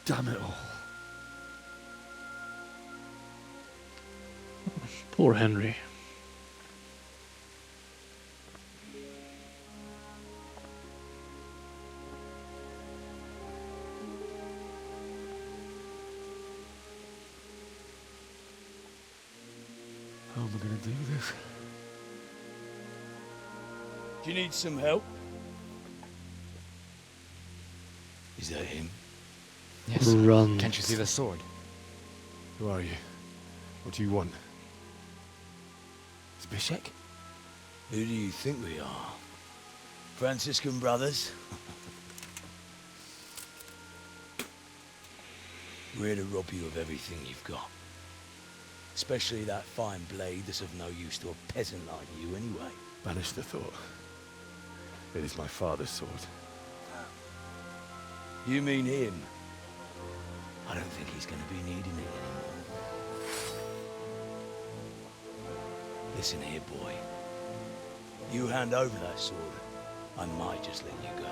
Damn it all. Poor Henry. How am I going to do this? Do you need some help? Is that him? Yes. Run. Can't you see the sword? Who are you? What do you want? Zbyszek? Who do you think we are? Franciscan brothers? We're here to rob you of everything you've got. Especially that fine blade that's of no use to a peasant like you anyway. Banish the thought. It is my father's sword. You mean him? I don't think he's going to be needing it anymore. Listen here, boy. You hand over that sword, I might just let you go.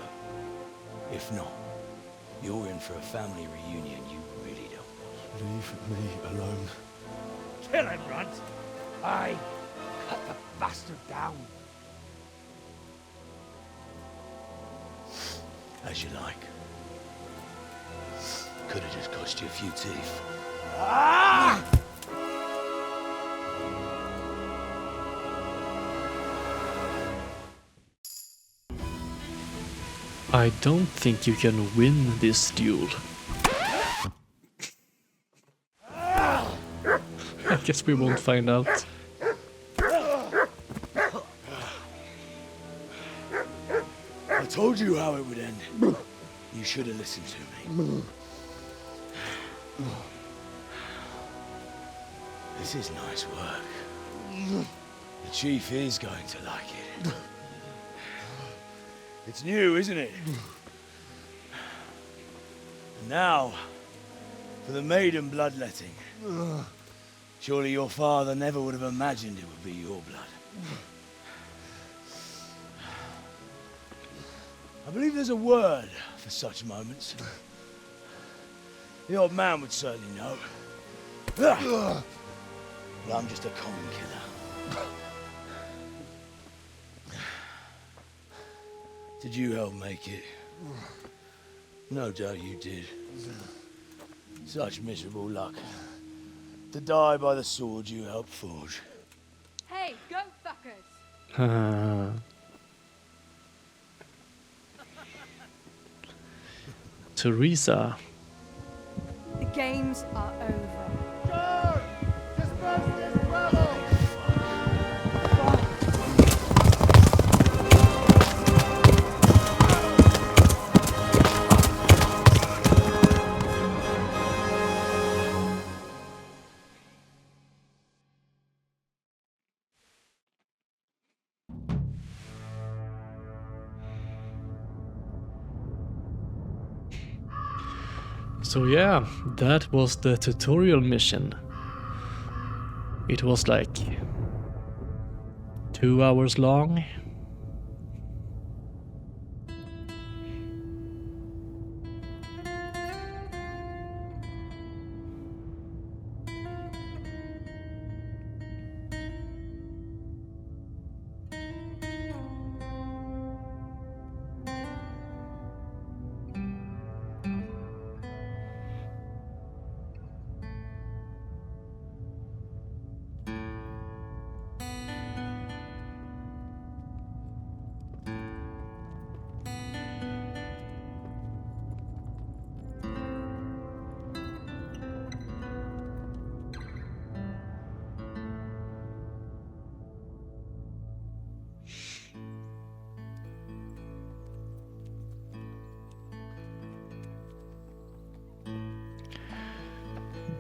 If not, you're in for a family reunion you really don't want. Leave me alone. Kill him, Runt. Aye. Cut the bastard down. As you like. Could have just cost you a few teeth. Ah! I don't think you can win this duel. I guess we won't find out. I told you how it would end. You should have listened to me. This is nice work. The chief is going to like it. It's new, isn't it? And now, for the maiden bloodletting. Surely your father never would have imagined it would be your blood. I believe there's a word for such moments. The old man would certainly know. But I'm just a common killer. Did you help make it? No doubt you did. Such miserable luck. To die by the sword you helped forge. Hey, go fuckers! Teresa. The games are over. Go! Disperse this rebel! So yeah, that was the tutorial mission. It was like 2 hours long.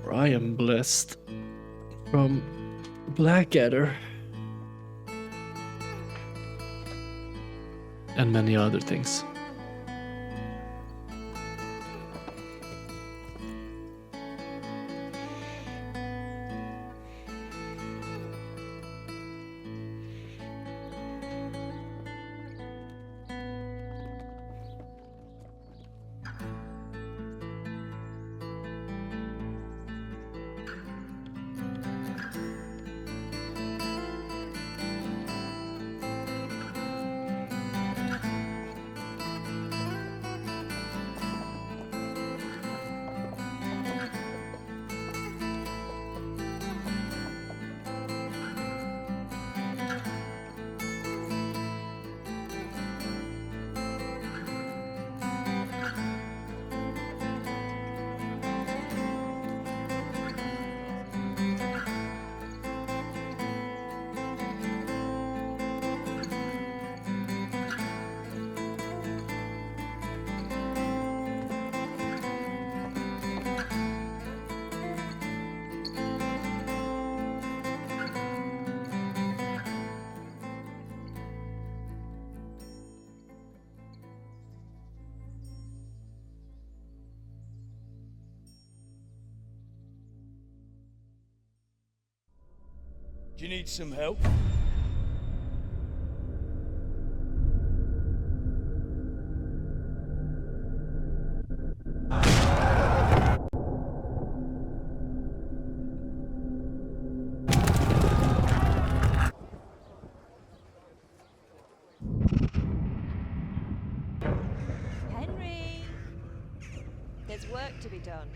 I am blessed from Blackadder and many other things. Do you need some help? Henry! There's work to be done.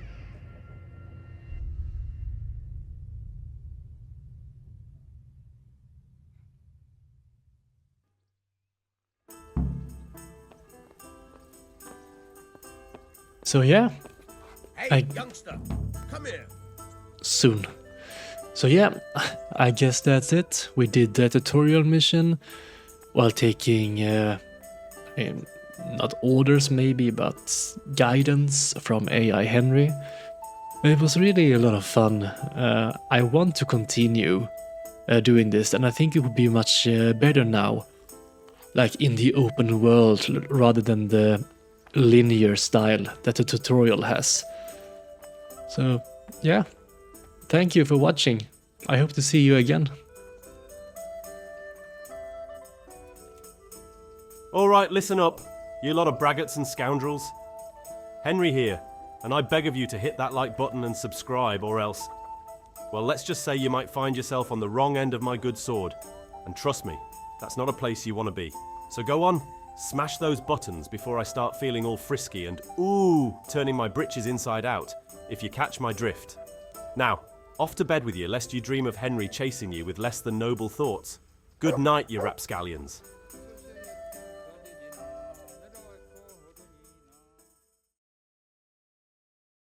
So yeah, Hey, youngster, come here. soon. So yeah, I guess that's it. We did the tutorial mission while taking not orders maybe, but guidance from AI Henry. It was really a lot of fun. I want to continue doing this, and I think it would be much better now, like in the open world rather than the linear style that the tutorial has. So yeah, thank you for watching. I hope to see you again. Alright, listen up, you lot of braggarts and scoundrels. Henry here, and I beg of you to hit that like button and subscribe, or else... Well, let's just say you might find yourself on the wrong end of my good sword. And trust me, that's not a place you want to be. So go on, smash those buttons before I start feeling all frisky and ooh, turning my britches inside out, if you catch my drift. Now, off to bed with you, lest you dream of Henry chasing you with less than noble thoughts. Good night, you rapscallions.